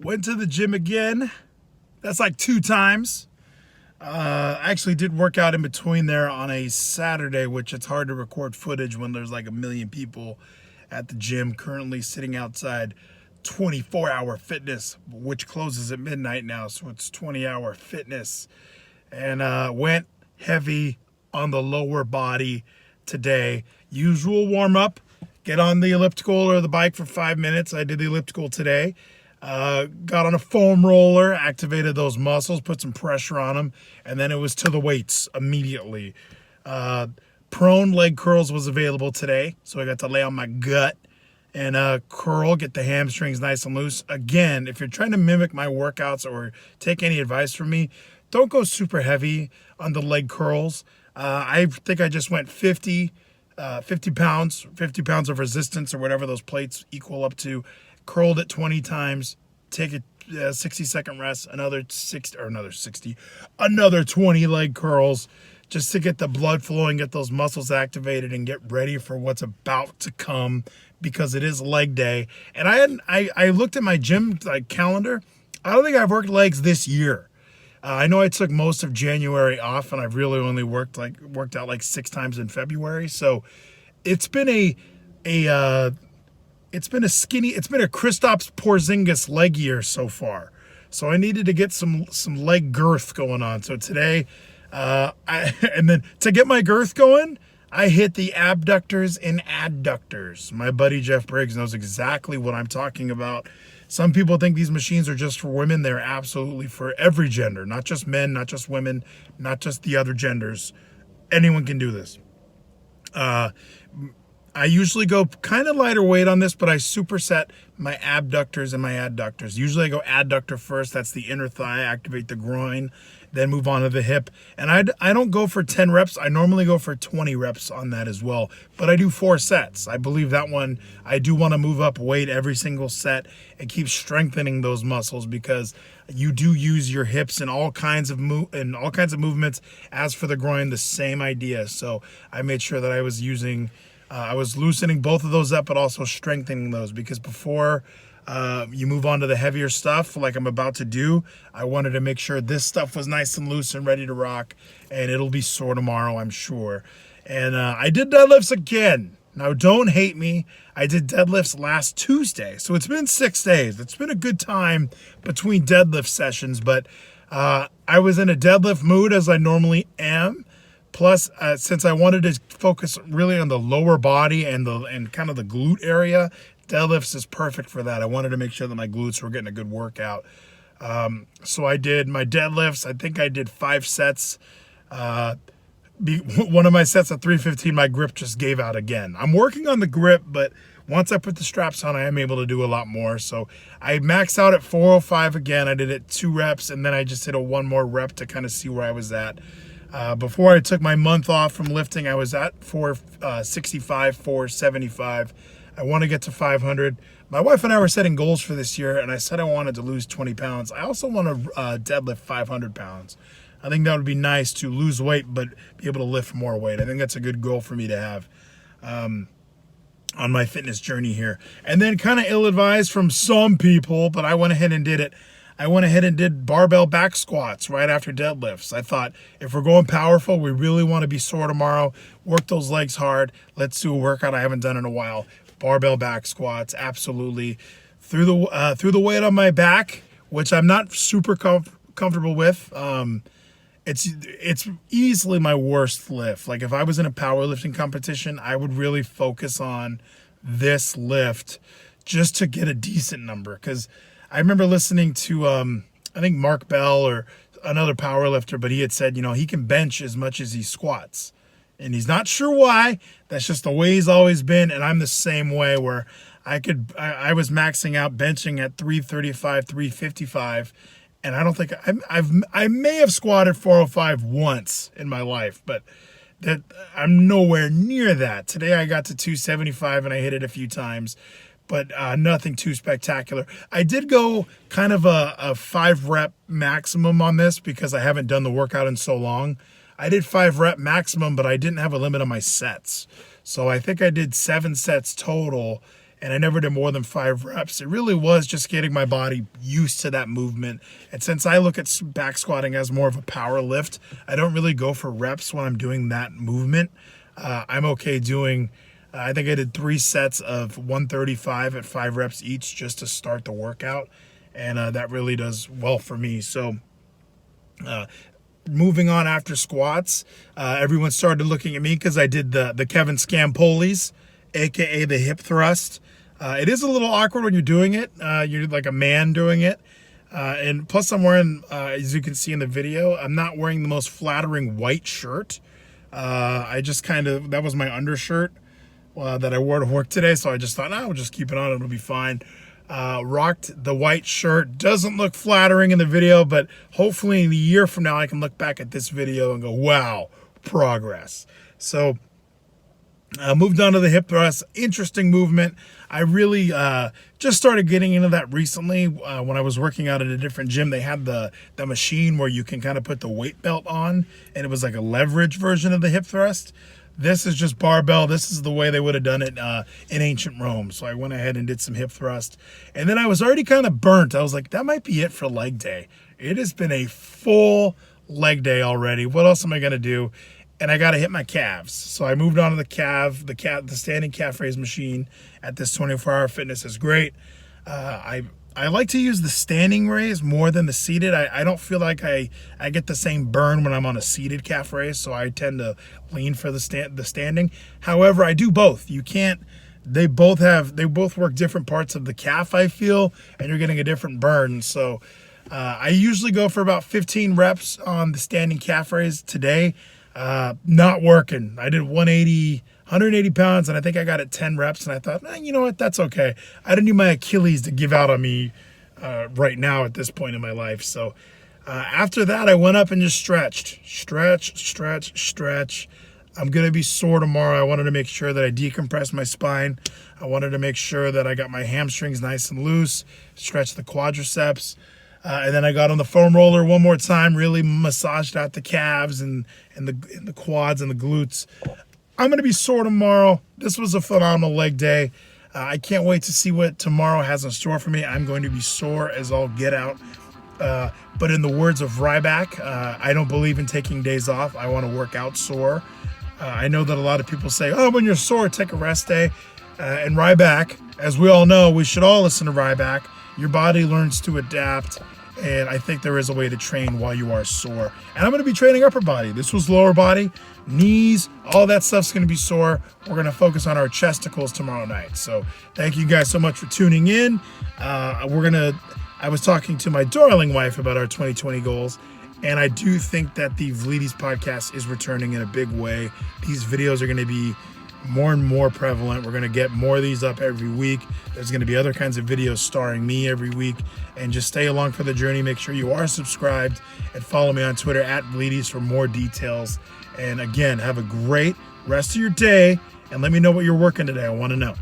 Went to the gym again. That's like 2 times. I actually did work out in between there on a Saturday, which it's hard to record footage when there's like a million people at the gym. Currently sitting outside 24-hour fitness, which closes at midnight now, so it's 20-hour fitness. And went heavy on the lower body today. Usual warm up, get on the elliptical or the bike for 5 minutes. I did the elliptical today. Got on a foam roller, activated those muscles, put some pressure on them, and then it was to the weights immediately. Prone leg curls was available today, so I got to lay on my gut and curl, get the hamstrings nice and loose. Again, if you're trying to mimic my workouts or take any advice from me, don't go super heavy on the leg curls. I think I just went 50 pounds of resistance or whatever those plates equal up to. Curled it 20 times, take a 60-second rest, another 20 leg curls, just to get the blood flowing, get those muscles activated, and get ready for what's about to come, because it is leg day. And I looked at my gym calendar. I don't think I've worked legs this year. I know I took most of January off, and I've really only worked out like 6 times in February. So it's been a Kristaps Porzingis leg year so far. So I needed to get some leg girth going on. So today, and then to get my girth going, I hit the abductors and adductors. My buddy Jeff Briggs knows exactly what I'm talking about. Some people think these machines are just for women. They're absolutely for every gender, not just men, not just women, not just the other genders. Anyone can do this. I usually go kind of lighter weight on this, but I superset my abductors and my adductors. Usually I go adductor first. That's the inner thigh, activate the groin, then move on to the hip. And I don't go for 10 reps. I normally go for 20 reps on that as well. But I do 4 sets. I believe that one, I do want to move up weight every single set and keep strengthening those muscles, because you do use your hips in all kinds of movements. As for the groin, the same idea. So I made sure that I was loosening both of those up, but also strengthening those, because before you move on to the heavier stuff like I'm about to do, I wanted to make sure this stuff was nice and loose and ready to rock, and it'll be sore tomorrow, I'm sure. And I did deadlifts again. Now, don't hate me. I did deadlifts last Tuesday, so it's been 6 days. It's been a good time between deadlift sessions, but I was in a deadlift mood, as I normally am. Plus, since I wanted to focus really on the lower body and kind of the glute area, deadlifts is perfect for that. I wanted to make sure that my glutes were getting a good workout. So I did my deadlifts. I think I did 5 sets. One of my sets at 315, my grip just gave out again. I'm working on the grip, but once I put the straps on, I am able to do a lot more. So I maxed out at 405 again. I did it 2 reps, and then I just did one more rep to kind of see where I was at. Before I took my month off from lifting, I was at 465, 475. I want to get to 500. My wife and I were setting goals for this year, and I said I wanted to lose 20 pounds. I also want to deadlift 500 pounds. I think that would be nice to lose weight, but be able to lift more weight. I think that's a good goal for me to have on my fitness journey here. And then, kind of ill-advised from some people, but I went ahead and did it. I went ahead and did barbell back squats right after deadlifts. I thought, if we're going powerful, we really want to be sore tomorrow, work those legs hard. Let's do a workout I haven't done in a while. Barbell back squats, absolutely. Threw the weight on my back, which I'm not super comfortable with. It's easily my worst lift. Like, if I was in a powerlifting competition, I would really focus on this lift just to get a decent number, because I remember listening to, I think Mark Bell or another power lifter, but he had said, he can bench as much as he squats. And he's not sure why. That's just the way he's always been. And I'm the same way, where I was maxing out benching at 335, 355. And I don't think I may have squatted 405 once in my life, but that I'm nowhere near that. Today I got to 275 and I hit it a few times, but nothing too spectacular. I did go kind of a 5-rep maximum on this, because I haven't done the workout in so long. I did 5-rep maximum, but I didn't have a limit on my sets. So I think I did 7 sets total, and I never did more than 5 reps. It really was just getting my body used to that movement. And since I look at back squatting as more of a power lift, I don't really go for reps when I'm doing that movement. I'm okay doing, I think I did 3 sets of 135 at 5 reps each just to start the workout. And that really does well for me. So moving on after squats, everyone started looking at me because I did the Kevin Scampoli's, aka the hip thrust. It is a little awkward when you're doing it. You're like a man doing it. And plus I'm wearing, as you can see in the video, I'm not wearing the most flattering white shirt. I just that was my undershirt that I wore to work today. So I just thought, I'll just keep it on. It'll be fine. Rocked the white shirt. Doesn't look flattering in the video, but hopefully in a year from now I can look back at this video and go, wow, progress. So moved on to the hip thrust. Interesting movement. I really just started getting into that recently. When I was working out at a different gym, they had the machine where you can kind of put the weight belt on, and it was like a leverage version of the hip thrust. This is just barbell. This is the way they would have done it in ancient Rome. So I went ahead and did some hip thrust. And then I was already kind of burnt. I was like, that might be it for leg day. It has been a full leg day already. What else am I going to do? And I got to hit my calves. So I moved on to the standing calf raise machine at this 24-hour fitness is great. I like to use the standing raise more than the seated. I don't feel like I get the same burn when I'm on a seated calf raise, so I tend to lean for the standing. However, I do both. They both work different parts of the calf, I feel, and you're getting a different burn. So I usually go for about 15 reps on the standing calf raise. Today, not working. I did 180 pounds, and I think I got it 10 reps, and I thought, you know what, that's okay. I don't need my Achilles to give out on me right now at this point in my life. So after that, I went up and just stretched. I'm going to be sore tomorrow. I wanted to make sure that I decompressed my spine. I wanted to make sure that I got my hamstrings nice and loose, stretch the quadriceps. And then I got on the foam roller one more time, really massaged out the calves and the quads and the glutes. I'm going to be sore tomorrow. This was a phenomenal leg day. I can't wait to see what tomorrow has in store for me. I'm going to be sore as all get out. But in the words of Ryback, I don't believe in taking days off. I want to work out sore. I know that a lot of people say, when you're sore, take a rest day. And Ryback, as we all know, we should all listen to Ryback. Your body learns to adapt. And I think there is a way to train while you are sore. And I'm going to be training upper body. This was lower body, knees, all that stuff's going to be sore. We're going to focus on our chesticles tomorrow night. So thank you guys so much for tuning in. I was talking to my darling wife about our 2020 goals. And I do think that the Vlides podcast is returning in a big way. These videos are going to be more and more prevalent. We're going to get more of these up every week. There's going to be other kinds of videos starring me every week. And just stay along for the journey. Make sure you are subscribed and follow me on Twitter at Vlides for more details. And again, have a great rest of your day and let me know what you're working today. I want to know.